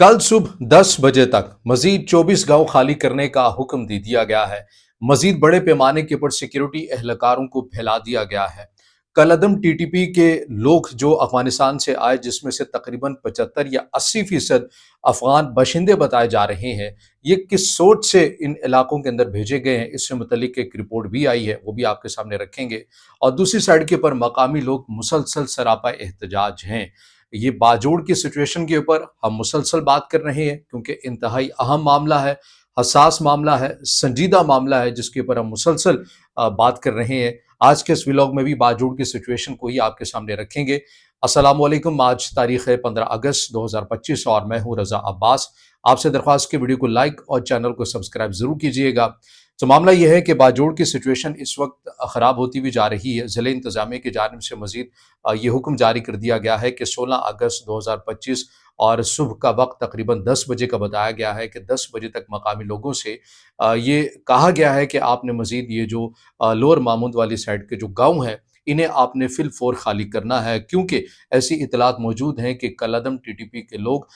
कल सुबह 10 बजे तक मजीद 24 गांव खाली करने का हुक्म दे दिया गया है। मजीद बड़े पैमाने के ऊपर सिक्योरिटी एहलकारों को फैला दिया गया है। कल अदम टीटीपी के लोग जो अफगानिस्तान से आए, जिसमें से तकरीबन 75 या 80% अफगान बाशिंदे बताए जा रहे हैं, ये किस सोच से इन इलाकों के अंदर भेजे गए हैं, इससे मुतल्लिक एक रिपोर्ट भी आई है, वो भी आपके सामने रखेंगे। और दूसरी साइड के ऊपर मकामी लोग मुसलसल सरापा एहतजाज हैं। ये बाजोड़ की सिचुएशन के ऊपर हम मुसलसल बात कर रहे हैं, क्योंकि इंतहाई अहम मामला है, हसास मामला है, संजीदा मामला है, जिसके ऊपर हम मुसलसल बात कर रहे हैं। आज के इस व्लॉग में भी बाजोड़ की सिचुएशन को ही आपके सामने रखेंगे। अस्सलाम वालेकुम। आज तारीख है 15 अगस्त 2025 और मैं हूँ रजा अब्बास। आपसे दरख्वास्त की वीडियो को लाइक और चैनल को सब्सक्राइब जरूर कीजिएगा। तो मामला यह है कि बाजोड़ की सिचुएशन इस वक्त ख़राब होती हुई जा रही है। ज़िले इंतज़ामिया की जानिब से मज़ीद ये हुक्म जारी कर दिया गया है कि 16 अगस्त 2025 और सुबह का वक्त तकरीबन 10 बजे का बताया गया है कि 10 बजे तक मकामी लोगों से ये कहा गया है कि आपने मज़ीद ये जो लोअर मामूद वाली साइड के जो गाँव हैं, इन्हें आपने फिल फोर खाली करना है, क्योंकि ऐसी इतलात मौजूद हैं कि कलअदम टीटीपी के लोग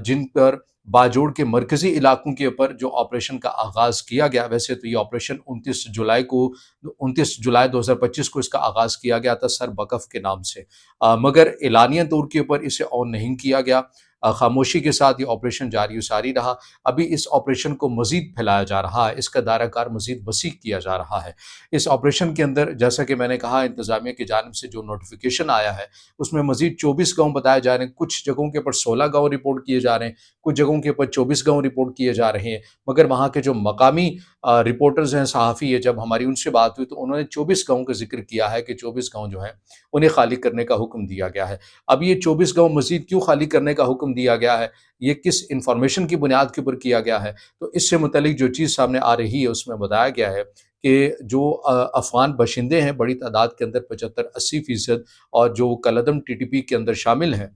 जिन पर बाजोड़ के मरकजी इलाकों के ऊपर जो ऑपरेशन का आगाज़ किया गया, वैसे तो ये ऑपरेशन 29 जुलाई 2025 को इसका आगाज़ किया गया था सर बकफ के नाम से, मगर एलानिया तौर के ऊपर इसे ऑन नहीं किया गया। खामोशी के साथ ये ऑपरेशन जारी सारी रहा। अभी इस ऑपरेशन को मज़ीद फैलाया जा रहा है, इसका दायरा कार मज़ीद वसी किया जा रहा है। इस ऑपरेशन के अंदर जैसा कि मैंने कहा, इंतज़ामिया की जानिब से जो नोटिफिकेशन आया है, उसमें मज़ीद 24 गाँव बताए जा रहे हैं। कुछ जगहों के ऊपर 16 गाँव रिपोर्ट किए जा रहे हैं, कुछ जगहों के ऊपर 24 गाँव रिपोर्ट किए जा रहे हैं। मगर वहाँ के जो मकामी रिपोर्टर्स हैं, सहाफ़ी है, जब हमारी उनसे बात हुई तो उन्होंने 24 गाँव का ज़िक्र किया है कि 24 गाँव जो हैं उन्हें खाली करने का हुक्म दिया गया है। अब ये 24 गाँव मज़ीद क्यों खाली करने का हुक्म दिया गया है, ये किस इन्फॉर्मेशन की बुनियाद के ऊपर किया गया है, तो इससे मुतल्लिक जो चीज़ सामने आ रही है उसमें बताया गया है कि जो अफ़गान बाशिंदे हैं बड़ी तादाद के अंदर 75-80% और जो कलअदम टीटीपी के अंदर शामिल हैं,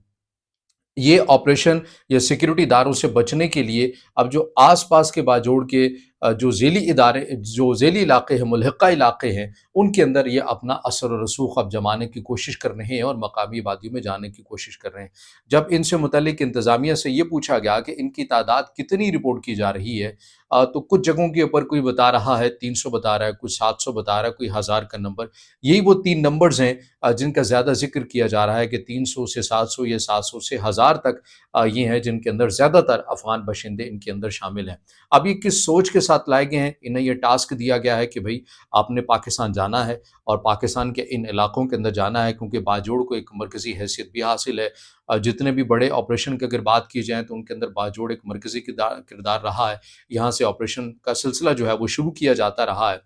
ये ऑपरेशन या सिक्योरिटी इदारों से बचने के लिए अब जो आस-पास के बाजोड़ के जो ज़ेली इलाके हैं, मुल्हिक़ा इलाके हैं, उनके अंदर ये अपना असर और रसूख़ अब जमाने की कोशिश कर रहे हैं और मकामी आबादियों में जाने की कोशिश कर रहे हैं। जब इनसे मुतल्लिक इंतज़ामिया से ये पूछा गया कि इनकी तादाद कितनी रिपोर्ट की जा रही है, तो कुछ जगहों के ऊपर कोई बता रहा है 300 बता रहा है, कोई 700 बता रहा है, कोई 1000 का नंबर। यही वो 3 नंबर्स हैं जिनका ज़्यादा ज़िक्र किया जा रहा है कि 300 से 700 या 700 से 1000 तक ये हैं जिनके अंदर ज़्यादातर अफ़गान बाशिंदे इनके अंदर शामिल हैं। अब ये किस सोच के साथ लाए गए हैं, इन्हें ये टास्क दिया गया है कि भई आपने पाकिस्तान जाना है और पाकिस्तान के इन इलाकों के अंदर जाना है, क्योंकि बाजोड़ को एक मरकज़ी हैसियत भी हासिल है। जितने भी बड़े ऑपरेशन की अगर बात की जाए तो उनके अंदर बाजोड़ एक मरकज़ी किरदार रहा है। यहाँ से ऑपरेशन का सिलसिला जो है वो शुरू किया जाता रहा है।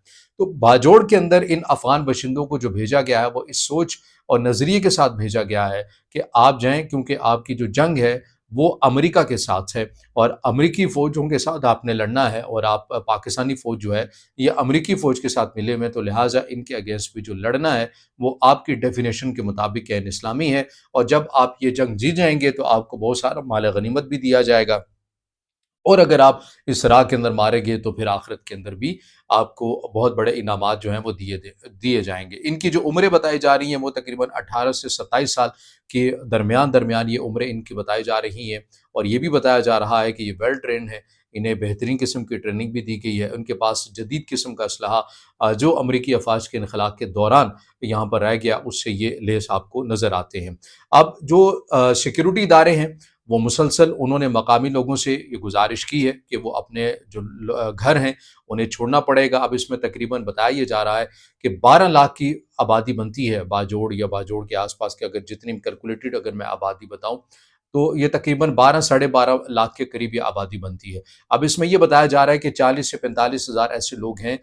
तो बाजोड़ के अंदर इन अफ़गान बाशिंदों को जो भेजा गया है वो इस सोच और नज़रिए के साथ भेजा गया है कि आप जाएँ, क्योंकि आपकी जो जंग है वो अमेरिका के साथ है और अमेरिकी फ़ौजों के साथ आपने लड़ना है, और आप पाकिस्तानी फ़ौज जो है ये अमेरिकी फ़ौज के साथ मिले हुए हैं, तो लिहाजा इनके अगेंस्ट भी जो लड़ना है वो आपकी डेफिनेशन के मुताबिक ऐन इस्लामी है। और जब आप ये जंग जीत जाएँगे तो आपको बहुत सारा माल गनीमत भी दिया जाएगा, और अगर आप इस राह के अंदर मारे गए तो फिर आखिरत के अंदर भी आपको बहुत बड़े इनामात जो हैं वो दिए जाएँगे। इनकी जो उम्रें बताई जा रही हैं वो तकरीबन 18 से 27 साल के दरमियान ये उम्रें इनकी बताई जा रही हैं, और ये भी बताया जा रहा है कि ये वेल ट्रेन्ड हैं, इन्हें बेहतरीन किस्म की ट्रेनिंग भी दी गई है। उनके पास जदीद किस्म का असलहा जो अमरीकी अफ़वाज के इनख़ला के दौरान यहाँ पर रह गया, उससे ये लैस आपको नज़र आते हैं। अब जो सिक्योरिटी इदारे हैं वो मुसलसल उन्होंने मकामी लोगों से ये गुज़ारिश की है कि वो अपने जो घर हैं उन्हें छोड़ना पड़ेगा। अब इसमें तकरीबन बताया ये जा रहा है कि 12 लाख की आबादी बनती है बाजोड़ या बाजोड़ के आस-पास की, अगर जितनी कैलकुलेटेड अगर मैं आबादी बताऊँ, तो ये तकरीबन 12 साढ़े 12 लाख के करीब ये आबादी बनती है। अब इसमें ये बताया जा रहा है कि 40 से 45 हज़ार ऐसे लोग हैं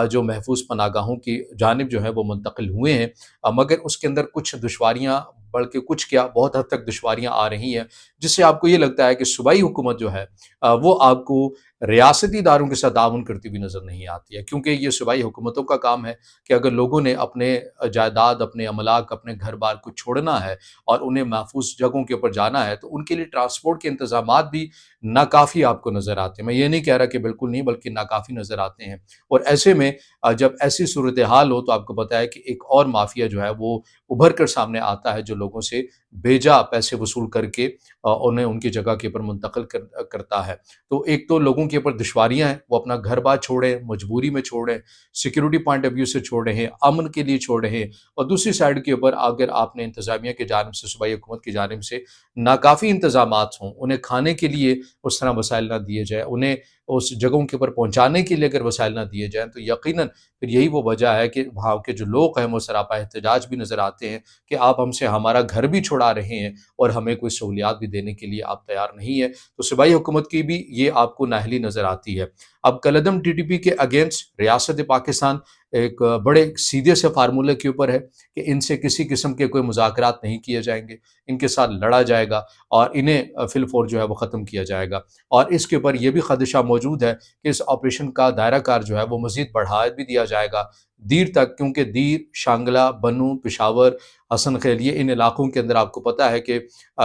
जो महफूज़ पनाहगाहों की जानिब जो है वो मुंतकिल हुए हैं। मगर उसके अंदर कुछ दुश्वारियाँ, बल्कि कुछ क्या बहुत हद तक दुश्वारियाँ आ रही हैं, जिससे आपको ये लगता है कि सूबाई हुकूमत जो है वो आपको रियासती इदारों के साथ ताउन करती हुई नज़र नहीं आती है, क्योंकि ये सूबाई हुकूमतों का काम है कि अगर लोगों ने अपने जायदाद, अपने अमलाक, अपने घर-बार को छोड़ना है और उन्हें महफूज़ जगहों के ऊपर जाना है, तो उनके लिए ट्रांसपोर्ट के इंतज़ामात भी नाकाफ़ी आपको नज़र आते हैं। मैं ये नहीं कह रहा कि बिल्कुल नहीं, बल्कि नाकाफ़ी नज़र आते हैं। और ऐसे में जब ऐसी सूरत-ए-हाल हो तो आपको पता है कि एक और माफ़िया जो है वो उभर कर सामने आता है, जो लोगों से बेजा पैसे वसूल करके उन्हें उनकी जगह के ऊपर मुंतकिल करता है। तो एक तो लोगों के ऊपर दुश्वारियाँ हैं, वो अपना घर-बार छोड़ें, मजबूरी में छोड़ें, सिक्योरिटी पॉइंट ऑफ व्यू से छोड़ रहे हैं, अमन के लिए छोड़ रहे हैं, और दूसरी साइड के ऊपर अगर आपने इंतज़ामिया की जानिब से, सूबाई हुकूमत की जानिब से नाकाफ़ी इंतज़ामात हों, उन्हें खाने के लिए उस तरह वसाइल ना दिए जाएँ, उन्हें उस जगहों के ऊपर पहुँचाने के लिए अगर वसाइल ना दिए जाएँ, तो यकीनन फिर यही वो वजह है कि वहाँ के जो लोग हैं वो सरापा एहतजाज भी नज़र आते हैं कि आप हमसे हमारा घर भी छुड़ा रहे हैं और हमें कोई सहूलियात भी देने के लिए आप तैयार नहीं है। तो सूबाई हुकूमत की भी ये आपको नाअहली नज़र आती है। अब कलअदम टीटीपी के अगेंस्ट रियासत पाकिस्तान एक बड़े सीधे से फार्मूले के ऊपर है कि इनसे किसी किस्म के कोई मुज़ाकरात नहीं किए जाएंगे, इनके साथ लड़ा जाएगा और इन्हें फिलफौर जो है वो ख़त्म किया जाएगा। और इसके ऊपर ये भी ख़दशा मौजूद है कि इस ऑपरेशन का दायरा कार जो है वो मज़ीद बढ़ा भी दिया जाएगा दीर तक, क्योंकि दीर, शांगला, बनू, पेशावर, हसन खैल, ये इन इलाकों के अंदर आपको पता है कि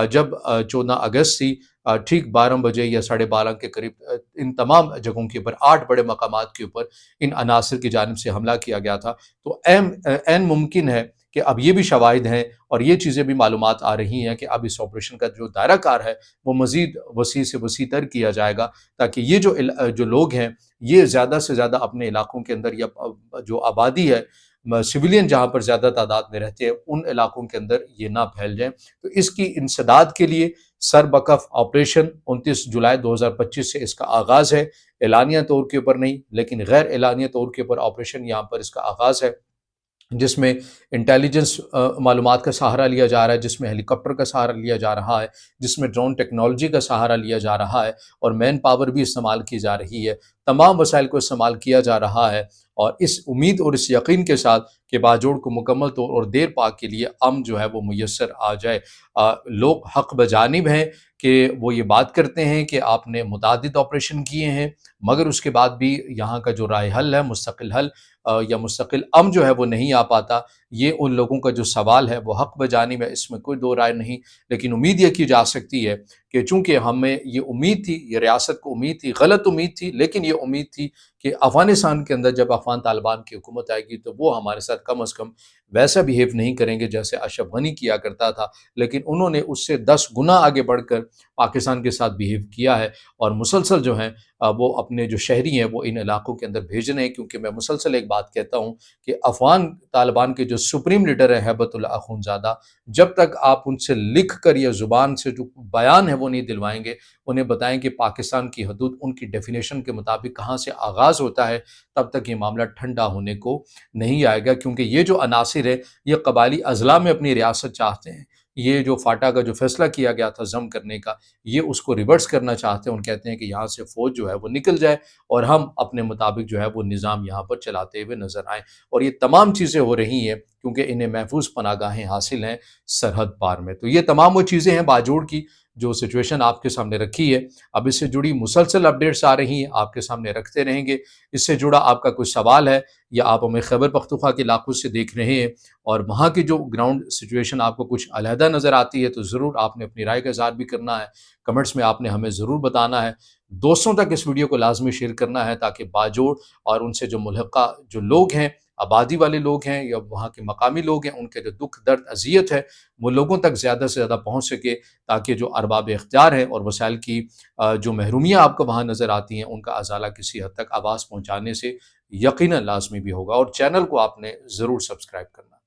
जब 14 अगस्त थी, ठीक 12 बजे या 12:30 के करीब इन तमाम जगहों के ऊपर 8 बड़े मकामात के ऊपर इन अनासर की जानिब से हमला किया गया था। तो ऐन मुमकिन है कि अब ये भी शवाहिद हैं और ये चीज़ें भी मालूमात आ रही हैं कि अब इस ऑपरेशन का जो दायरा कार है वो मज़ीद वसी से वसी तर किया जाएगा, ताकि ये जो लोग हैं ये ज़्यादा से ज़्यादा अपने इलाकों के अंदर या जो आबादी है, सिविलियन जहाँ पर ज़्यादा तादाद में रहते हैं, उन इलाकों के अंदर ये ना फैल जाएँ। तो इसकी इंसदाद के लिए सरबकफ ऑपरेशन 29 जुलाई 2025 से इसका आगाज़ है। एलानिया तौर के ऊपर नहीं, लेकिन गैर एलानिया तौर के ऊपर ऑपरेशन यहाँ पर इसका आगाज़ है, जिसमें इंटेलिजेंस मालूमात का सहारा लिया जा रहा है, जिसमें हेलीकॉप्टर का सहारा लिया जा रहा है, जिसमें ड्रोन टेक्नोलॉजी का सहारा लिया जा रहा है और मैन पावर भी इस्तेमाल की जा रही है। तमाम वसाइल को इस्तेमाल किया जा रहा है और इस उम्मीद और इस यकीन के साथ कि बाजोड़ को मुकम्मल तौर और देर पाक के लिए अमन जो है वो मुयस्सर आ जाए। लोग हक़ बजानिब हैं कि वो ये बात करते हैं कि आपने मुतादिद ऑपरेशन किए हैं, मगर उसके बाद भी यहाँ का जो राय हल है, मुस्तकिल हल या मुस्तकिल अमन जो है वो नहीं आ पाता। ये उन लोगों का जो सवाल है वो हक़ बजानिब है, इसमें कोई दो राय नहीं। लेकिन उम्मीद ये की जा सकती है कि चूँकि हमें ये उम्मीद थी, ये रियासत को उम्मीद थी, गलत उम्मीद थी, लेकिन ये उम्मीद थी कि अफ़गानिस्तान के अंदर जब अफ़गान तालिबान की हुकूमत आएगी तो वो हमारे साथ कम अज़ कम वैसा बिहेव नहीं करेंगे जैसे अशरफ गनी किया करता था। लेकिन उन्होंने उससे 10 गुना आगे बढ़कर पाकिस्तान के साथ बिहेव किया है और मुसलसल जो हैं वो अपने जो शहरी हैं वो इन इलाकों के अंदर भेज रहे हैं। क्योंकि मैं मुसलसल एक बात कहता हूँ कि अफ़गान तालिबान के जो सुप्रीम लीडर हैं हैबतुल्लाह अख़ुंज़ादा, जब तक आप उनसे लिख कर या ज़ुबान से जो बयान है वो नहीं दिलवाएंगे, उन्हें बताएं कि पाकिस्तान की हदूद उनकी डेफिनेशन के मुताबिक कहाँ से आगाज़ होता है, तब तक ये मामला ठंडा होने को नहीं आएगा। क्योंकि ये जो अनासिर है ये कबायली अज़ला में अपनी रियासत चाहते हैं। ये जो फाटा का जो फैसला किया गया था ज़म करने का, ये उसको रिवर्स करना चाहते हैं। उन कहते हैं कि यहाँ से फ़ौज जो है वो निकल जाए और हम अपने मुताबिक जो है वो निज़ाम यहाँ पर चलाते हुए नज़र आएँ। और ये तमाम चीज़ें हो रही हैं क्योंकि इन्हें महफूज पनागाहें हासिल हैं सरहद पार में। तो ये तमाम वो चीज़ें हैं बाजोड़ की जो सिचुएशन आपके सामने रखी है। अब इससे जुड़ी मुसलसल अपडेट्स आ रही हैं, आपके सामने रखते रहेंगे। इससे जुड़ा आपका कोई सवाल है या आप हमें खैबर पख्तूनख्वा के इलाकों से देख रहे हैं और वहाँ की जो ग्राउंड सिचुएशन आपको कुछ अलहदा नज़र आती है, तो ज़रूर आपने अपनी राय का इज़हार भी करना है। कमेंट्स में आपने हमें ज़रूर बताना है। दोस्तों तक इस वीडियो को लाज़मी शेयर करना है ताकि बाजोड़ और उनसे जो मुल्हक़ा जो लोग हैं, आबादी वाले लोग हैं या वहाँ के मकामी लोग हैं, उनके जो दुख दर्द अज़ियत है वो लोगों तक ज़्यादा से ज़्यादा पहुँच सके, ताकि जो अरबाब इख्तियार हैं और वसाइल की जो महरूमियाँ आपको वहाँ नज़र आती हैं उनका अज़ाला किसी हद तक आवाज़ पहुँचाने से यकीनन लाज़मी भी होगा। और चैनल को आपने ज़रूर सब्सक्राइब करना।